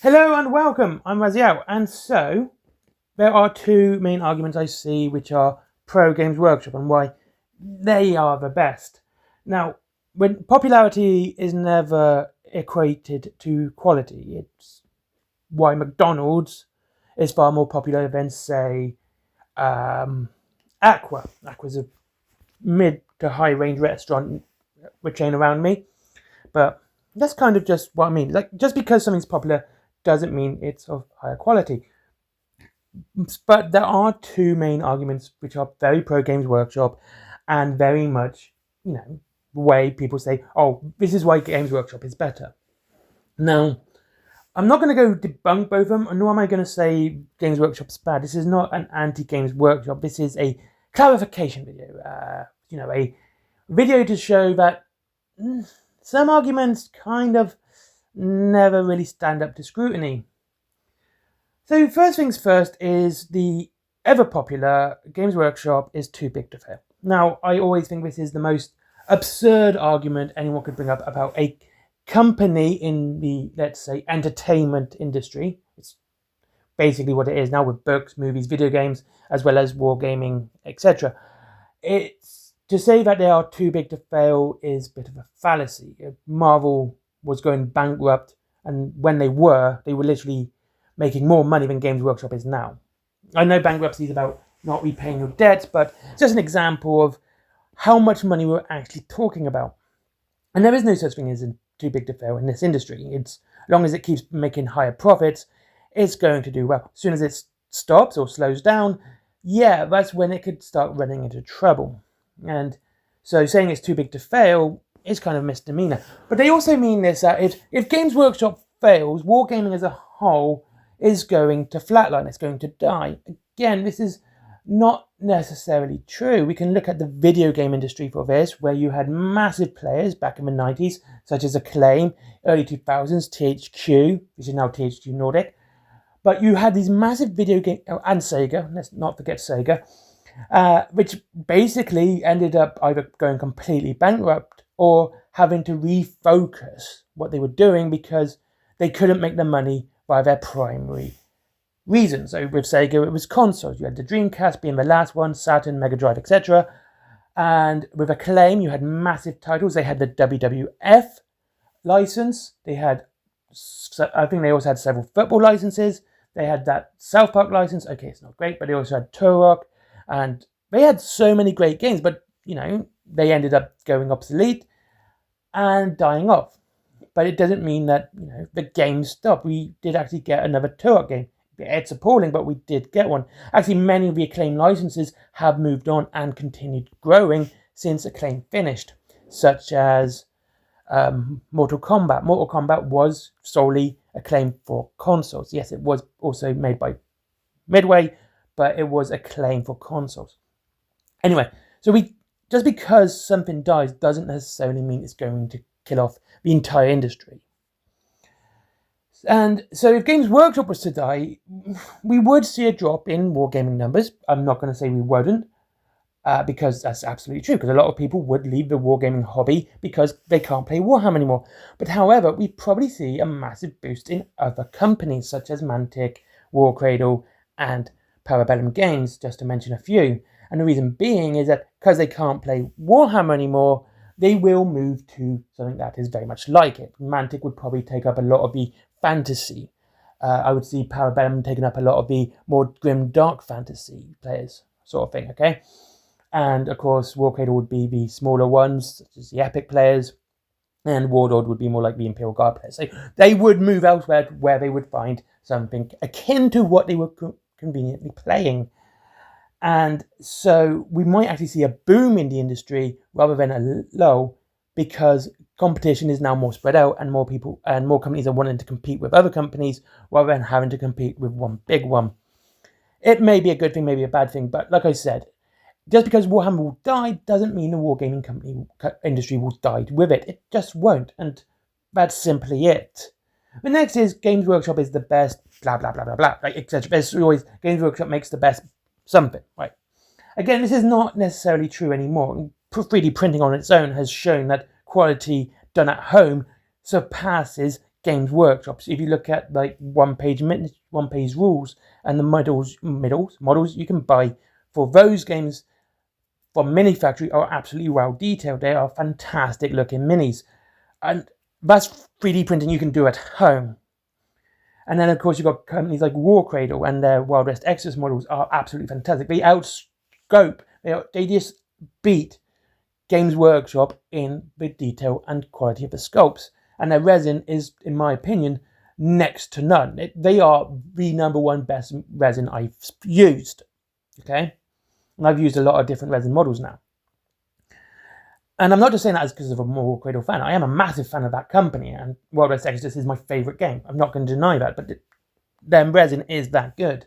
Hello and welcome, I'm Raziel, and so there are two main arguments I see which are pro Games Workshop and why they are the best. Now, when popularity is never equated to quality, it's why McDonald's is far more popular than, say, Aqua. Aqua's a mid to high range restaurant chain around me, but that's kind of just what I mean. Like, just because something's popular doesn't mean it's of higher quality. But there are two main arguments which are very pro Games Workshop and very much, the way people say, oh, this is why Games Workshop is better. Now, I'm not going to go debunk both of them, nor am I going to say Games Workshop's bad. This is not an anti-Games Workshop. This is a clarification video. A video to show that some arguments kind of never really stand up to scrutiny. So first things first is the ever popular Games Workshop is too big to fail. Now, I always think this is the most absurd argument anyone could bring up about a company in the, let's say, entertainment industry. It's basically what it is now with books, movies, video games, as well as wargaming, etc. It's to say that they are too big to fail is a bit of a fallacy. Marvel was going bankrupt, and when they were literally making more money than Games Workshop is now. I know bankruptcy is about not repaying your debts, but it's just an example of how much money we're actually talking about. And there is no such thing as too big to fail in this industry. It's, as long as it keeps making higher profits, it's going to do well. As soon as it stops or slows down, that's when it could start running into trouble. And so saying it's too big to fail is kind of a misdemeanor. But they also mean this, that if Games Workshop fails, wargaming as a whole is going to flatline, it's going to die. Again, this is not necessarily true. We can look at the video game industry for this, where you had massive players back in the 90s, such as Acclaim, early 2000s, THQ, which is now THQ Nordic. But you had these massive video game, and Sega, let's not forget Sega, which basically ended up either going completely bankrupt or having to refocus what they were doing because they couldn't make the money by their primary reason. So with Sega, it was consoles. You had the Dreamcast being the last one, Saturn, Mega Drive, etc. And with Acclaim, you had massive titles. They had the WWF license. They had, I think they also had several football licenses. They had that South Park license. Okay, it's not great, but they also had Turok. And they had so many great games, but, they ended up going obsolete and dying off. But it doesn't mean that, the game stopped. We did actually get another Turok game. It's appalling, but we did get one. Actually, many of the Acclaim licenses have moved on and continued growing since Acclaim finished, such as Mortal Kombat. Mortal Kombat was solely Acclaim for consoles. Yes, it was also made by Midway, but it was Acclaim for consoles. Anyway, so just because something dies doesn't necessarily mean it's going to kill off the entire industry. And so if Games Workshop was to die, we would see a drop in wargaming numbers. I'm not going to say we wouldn't, because that's absolutely true, because a lot of people would leave the wargaming hobby because they can't play Warhammer anymore. But however, we probably see a massive boost in other companies such as Mantic, Warcradle, and Parabellum Games, just to mention a few. And the reason being is that because they can't play Warhammer anymore, they will move to something that is very much like it. Mantic would probably take up a lot of the fantasy. I would see Parabellum taking up a lot of the more grim, dark fantasy players, sort of thing, okay? And, of course, Warcradle would be the smaller ones, such as the epic players, and Warlord would be more like the Imperial Guard players. So they would move elsewhere where they would find something akin to what they were conveniently playing. And so we might actually see a boom in the industry rather than a lull, because competition is now more spread out and more people and more companies are wanting to compete with other companies rather than having to compete with one big one. It may be a good thing, maybe a bad thing, but like I said, just because Warhammer will die doesn't mean the wargaming industry will die with it. It just won't, and that's simply it. The next is Games Workshop is the best, blah, blah, blah, blah, blah, right, etc. There's always Games Workshop makes the best something, right? Again, this is not necessarily true anymore. 3D printing on its own has shown that quality done at home surpasses Games Workshop. So if you look at like one-page rules and the models you can buy for those games from Mini Factory are absolutely well detailed. They are fantastic looking minis, and that's 3D printing you can do at home. And then of course you've got companies like War Cradle, and their Wild West Exodus models are absolutely fantastic. They outscope, they just beat Games Workshop in the detail and quality of the sculpts. And their resin is, in my opinion, next to none. They are the number one best resin I've used. Okay? And I've used a lot of different resin models now. And I'm not just saying that because of a War Cradle fan. I am a massive fan of that company, and Wild West Exodus is my favourite game. I'm not going to deny that, but their resin is that good.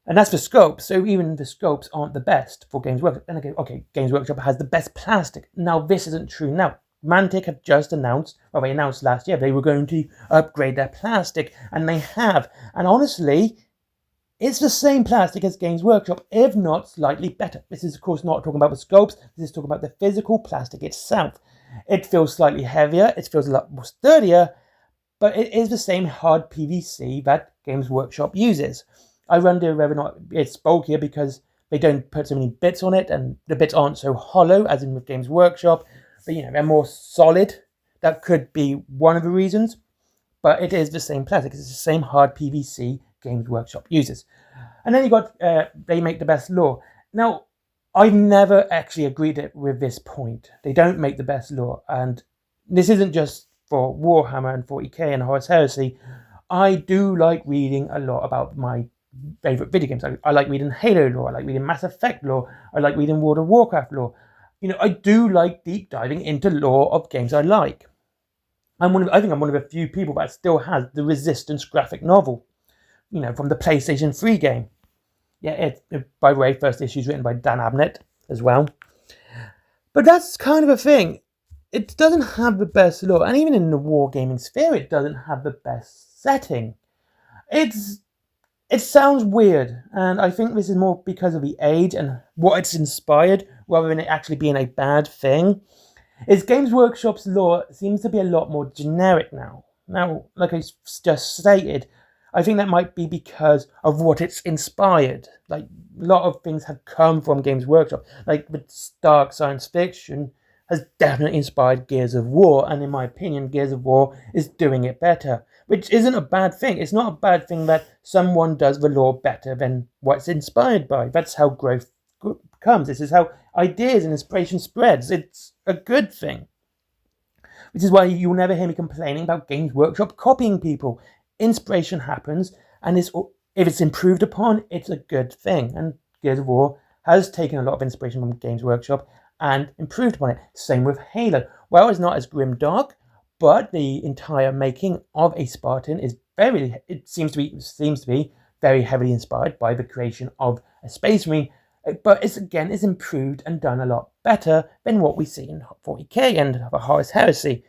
And that's for sculpts, so even the sculpts aren't the best for Games Workshop. And okay, Games Workshop has the best plastic. Now, this isn't true now. Mantic have just announced, well, they announced last year they were going to upgrade their plastic, and they have. And honestly, it's the same plastic as Games Workshop, if not slightly better. This is, of course, not talking about the sculpts. This is talking about the physical plastic itself. It feels slightly heavier. It feels a lot more sturdier, but it is the same hard PVC that Games Workshop uses. I wonder whether or not it's bulkier because they don't put so many bits on it, and the bits aren't so hollow as in with Games Workshop. But, they're more solid. That could be one of the reasons. But it is the same plastic. It's the same hard PVC Games Workshop uses. And then you got, they make the best lore. Now, I've never actually agreed with this point. They don't make the best lore. And this isn't just for Warhammer and 40k and Horus Heresy. I do like reading a lot about my favourite video games. I like reading Halo lore. I like reading Mass Effect lore. I like reading World of Warcraft lore. I do like deep diving into lore of games I like. I think I'm one of a few people that still has the Resistance graphic novel, from the PlayStation 3 game. Yeah, by the way, first issue is written by Dan Abnett as well. But that's kind of a thing. It doesn't have the best lore, and even in the wargaming sphere, it doesn't have the best setting. It sounds weird, and I think this is more because of the age and what it's inspired, rather than it actually being a bad thing. Is Games Workshop's lore seems to be a lot more generic now. Now, like I just stated, I think that might be because of what it's inspired. Like, a lot of things have come from Games Workshop. Like, the dark science fiction has definitely inspired Gears of War, and in my opinion, Gears of War is doing it better. Which isn't a bad thing. It's not a bad thing that someone does the lore better than what it's inspired by. That's how growth comes. This is how ideas and inspiration spreads. It's a good thing. Which is why you'll never hear me complaining about Games Workshop copying people. Inspiration happens, and if it's improved upon, it's a good thing. And Gears of War has taken a lot of inspiration from Games Workshop and improved upon it. Same with Halo. Well, it's not as grimdark, but the entire making of a Spartan is seems to be very heavily inspired by the creation of a Space Marine. But it's improved and done a lot better than what we see in 40k and the Horus Heresy.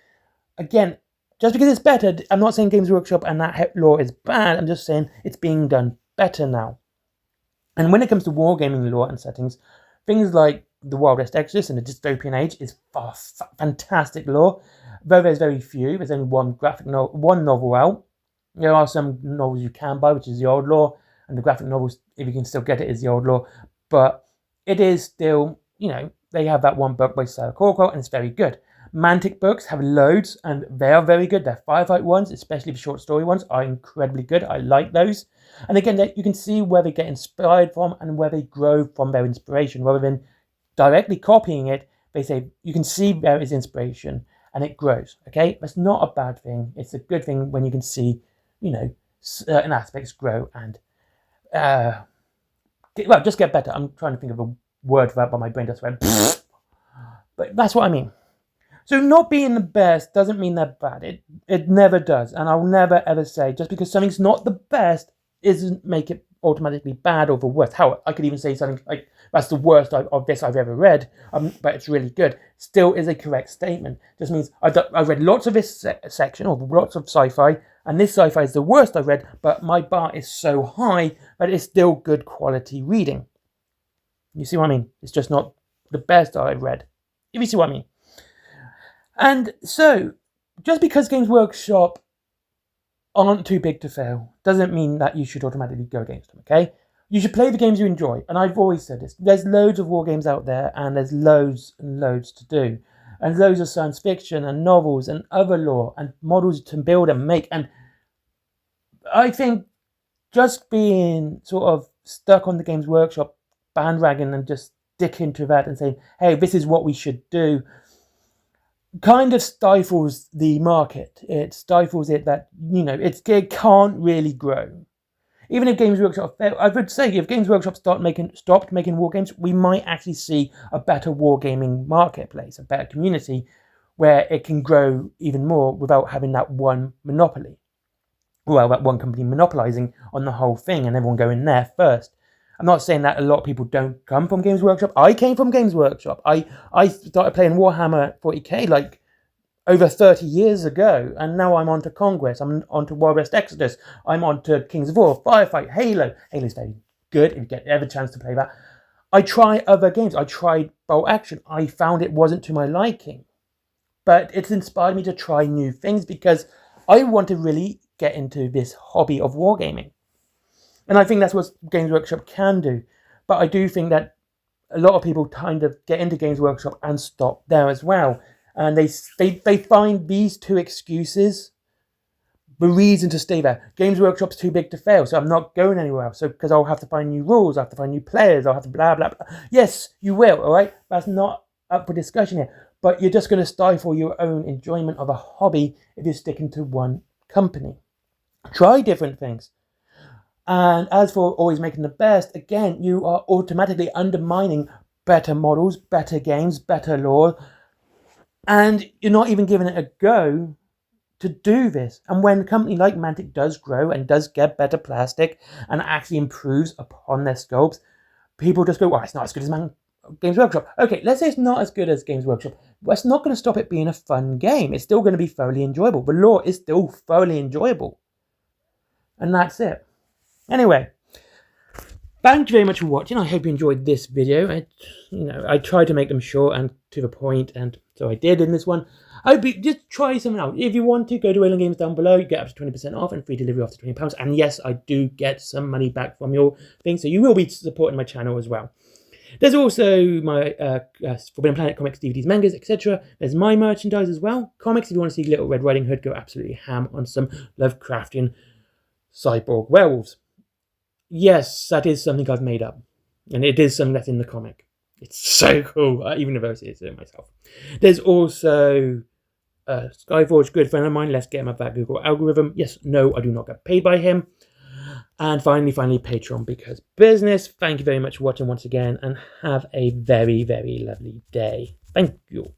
Again, just because it's better, I'm not saying Games Workshop and that lore is bad. I'm just saying it's being done better now. And when it comes to wargaming lore and settings, things like the Wild West Exodus and the Dystopian Age is fantastic lore. Though there's very few, there's only one novel out. There are some novels you can buy, which is the old lore, and the graphic novels, if you can still get it, is the old lore. But it is still, they have that one book by Sarah Corco, and it's very good. Mantic books have loads, and they are very good. Their firefight ones, especially the short story ones, are incredibly good. I like those. And again, you can see where they get inspired from and where they grow from their inspiration. Rather than directly copying it, they say you can see there is inspiration and it grows. Okay, that's not a bad thing. It's a good thing when you can see, certain aspects grow and just get better. I'm trying to think of a word for that, but my brain just went. But that's what I mean. So not being the best doesn't mean they're bad. It never does. And I'll never ever say just because something's not the best isn't make it automatically bad or the worst. How I could even say something like that's the worst of this I've ever read, but it's really good. Still is a correct statement. Just means I read lots of this section or lots of sci-fi, and this sci-fi is the worst I've read, but my bar is so high that it's still good quality reading. You see what I mean? It's just not the best I've read. If you see what I mean. And so, just because Games Workshop aren't too big to fail doesn't mean that you should automatically go against them, okay? You should play the games you enjoy. And I've always said this. There's loads of war games out there, and there's loads and loads to do. And loads of science fiction and novels and other lore and models to build and make. And I think just being sort of stuck on the Games Workshop bandwagon and just stick into that and saying, hey, this is what we should do, kind of stifles the market. It stifles it that, it can't really grow. Even if Games Workshop, I would say, if Games Workshop stopped making war games, we might actually see a better wargaming marketplace, a better community, where it can grow even more without having that one monopoly. Well, that one company monopolizing on the whole thing and everyone going there first. I'm not saying that a lot of people don't come from Games Workshop. I came from Games Workshop. I started playing Warhammer 40k like over 30 years ago, and now I'm on to Conquest, I'm on to Wild West Exodus, I'm on to Kings of War, Firefight, Halo. Halo's very good if you get ever chance to play that. I try other games. I tried Bolt Action. I found it wasn't to my liking. But it's inspired me to try new things because I want to really get into this hobby of wargaming. And I think that's what Games Workshop can do. But I do think that a lot of people kind of get into Games Workshop and stop there as well. And they find these two excuses the reason to stay there. Games Workshop's too big to fail, so I'm not going anywhere else. So because I'll have to find new rules, I'll have to find new players, I'll have to blah, blah, blah. Yes, you will, all right? That's not up for discussion here. But you're just going to stifle your own enjoyment of a hobby if you're sticking to one company. Try different things. And as for always making the best, again, you are automatically undermining better models, better games, better lore, and you're not even giving it a go to do this. And when a company like Mantic does grow and does get better plastic and actually improves upon their sculpts, people just go, well, it's not as good as Games Workshop. Okay, let's say it's not as good as Games Workshop. But it's not going to stop it being a fun game. It's still going to be thoroughly enjoyable. The lore is still thoroughly enjoyable. And that's it. Anyway, thank you very much for watching. I hope you enjoyed this video. I tried to make them short and to the point, and so I did in this one. I hope you just try something out. If you want to, go to Whaling Games down below. You get up to 20% off and free delivery after £20. And yes, I do get some money back from your thing, so you will be supporting my channel as well. There's also my Forbidden Planet comics, DVDs, mangas, etc. There's my merchandise as well. Comics, if you want to see Little Red Riding Hood, go absolutely ham on some Lovecraftian cyborg werewolves. Yes, that is something I've made up. And it is something that's in the comic. It's so cool, even if I see it myself. There's also Skyforge, good friend of mine. Let's get him up that Google algorithm. Yes, no, I do not get paid by him. And finally, Patreon, because business. Thank you very much for watching once again, and have a very, very lovely day. Thank you.